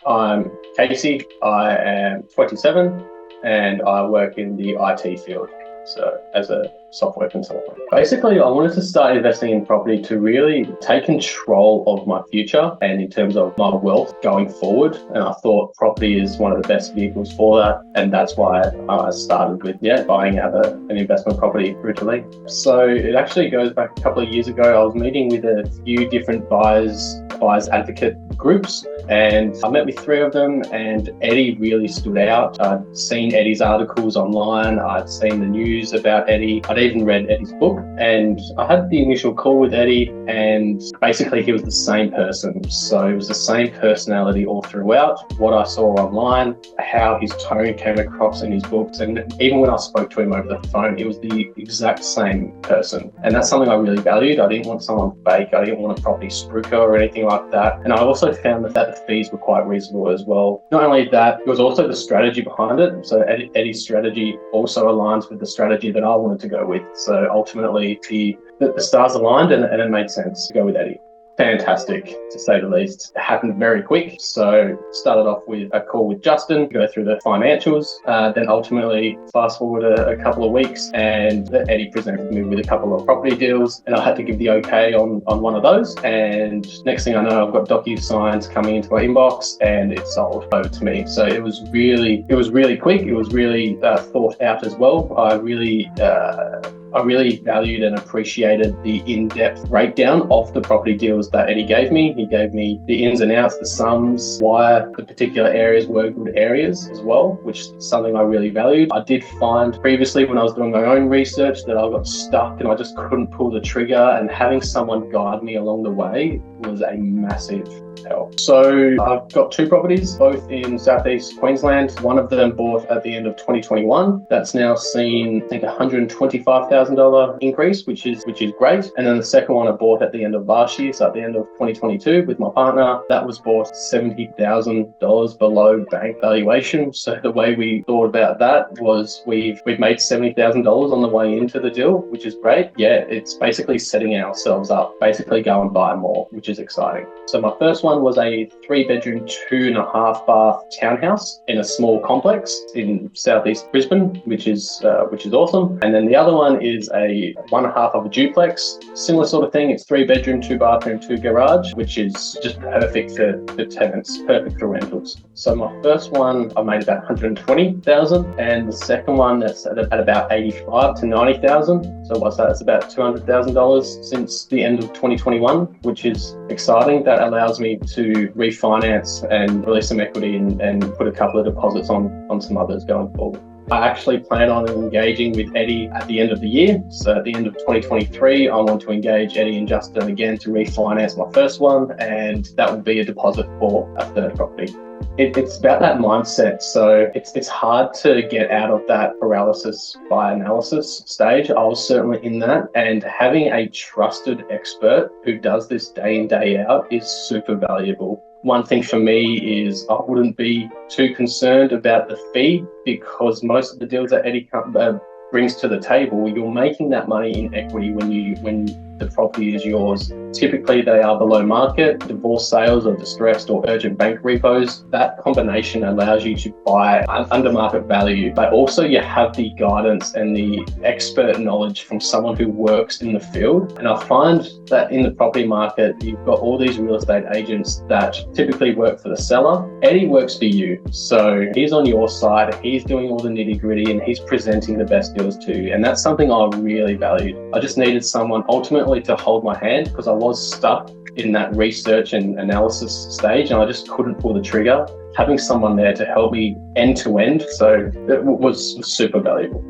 I'm Casey. I am 27 and I work in the IT field, so as a software consultant. Basically, I wanted to start investing in property to really take control of my future and in terms of my wealth going forward. And I thought property is one of the best vehicles for that. And that's why I started with buying out an investment property originally. So it actually goes back a couple of years ago. I was meeting with a few different buyers advocate groups, and I met with three of them, and Eddie really stood out. I'd seen Eddie's articles online, I'd seen the news about Eddie, I'd even read Eddie's book, and I had the initial call with Eddie, and basically he was the same person. So it was the same personality all throughout. What I saw online, how his tone came across in his books, and even when I spoke to him over the phone, it was the exact same person. And that's something I really valued. I didn't want someone fake, I didn't want a property spruiker or anything like that. And I also found that the fees were quite reasonable as well. Not only that, it was also the strategy behind it. So Eddie's strategy also aligns with the strategy that I wanted to go with. So ultimately the stars aligned and it made sense to go with Eddie. Fantastic, to say the least. It happened very quick. So started off with a call with Justin, go through the financials, then ultimately fast forward a couple of weeks and Eddie presented me with a couple of property deals and I had to give the okay on one of those. And next thing I know, I've got DocuSigns coming into my inbox and it's sold over to me. So it was really quick. It was really thought out as well. I really valued and appreciated the in-depth breakdown of the property deals that Eddie gave me. He gave me the ins and outs, the sums, why the particular areas were good areas as well, which is something I really valued. I did find previously when I was doing my own research that I got stuck and I just couldn't pull the trigger, and having someone guide me along the way was a massive help. So I've got two properties, both in southeast Queensland. One of them bought at the end of 2021. That's now seen, I think, $125,000 increase, which is great. And then the second one I bought at the end of last year, so at the end of 2022 with my partner, that was bought $70,000 below bank valuation. So the way we thought about that was we've made $70,000 on the way into the deal, which is great. Yeah, it's basically setting ourselves up, basically go and buy more, which is exciting. So my first one was a 3-bedroom, 2.5 bath townhouse in a small complex in southeast Brisbane, which is awesome. And then the other one is a 1.5 of a duplex, similar sort of thing. It's 3-bedroom, 2-bathroom, 2 garage, which is just perfect for tenants, perfect for rentals. So my first one, I made about $120,000, and the second one that's at about $85,000 to $90,000. So what's that? It's about $200,000 since the end of 2021, which is exciting. That allows me to refinance and release some equity and put a couple of deposits on some others going forward. I actually plan on engaging with Eddie at the end of the year. So at the end of 2023, I want to engage Eddie and Justin again to refinance my first one, and that will be a deposit for a third property. It's about that mindset. So it's hard to get out of that paralysis by analysis stage. I was certainly in that, and having a trusted expert who does this day in, day out is super valuable. One thing for me is I wouldn't be too concerned about the fee, because most of the deals that Eddie brings to the table, you're making that money in equity when the property is yours. Typically they are below market, divorce sales or distressed or urgent bank repos. That combination allows you to buy under market value, but also you have the guidance and the expert knowledge from someone who works in the field. And I find that in the property market, you've got all these real estate agents that typically work for the seller. Eddie works for you. So he's on your side, he's doing all the nitty gritty, and he's presenting the best deals to you. And that's something I really valued. I just needed someone ultimately to hold my hand, because I was stuck in that research and analysis stage and I just couldn't pull the trigger. Having someone there to help me end to end, so it was super valuable.